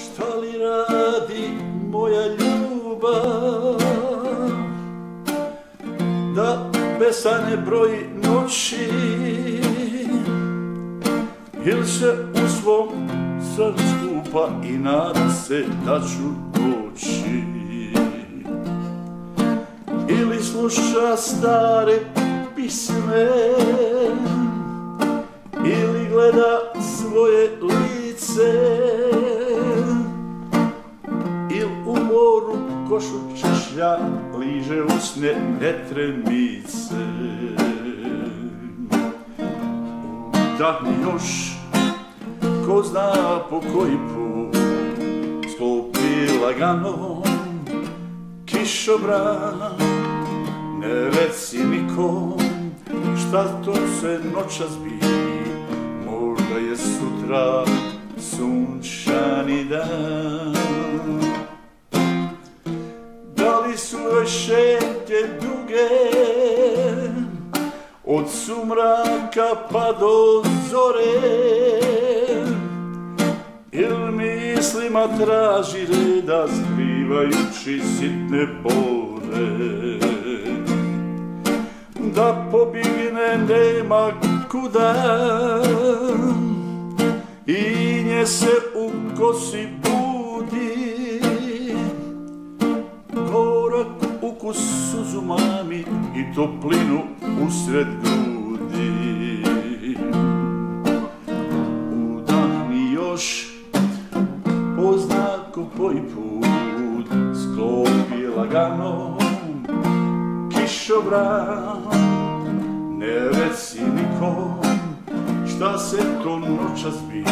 Šta li radi moja ljubav, da besane broji noći, ili se u svom srcu skupa i nada se da ću doći, ili sluša stare pisme, ili gleda svoje lice, ili u moru košu češlja liže usne netremice. Udahni još, ko zna po koji put, sklopi lagano kišobran. Ne reci nikom šta to se noćas bi, možda je sutra sunčani dan. Da li su joj šetnje duge, od sumraka pa do zore, il mislima traži reda skrivajući sitne bore. Da pobigne nema kuda i nje se u kosi budi, gorak ukus suzu mami i toplinu usred grudi. Udahni još, po znaku koji put, sklopi lagano kišobran. Ne reci nikom šta se to noćas bi,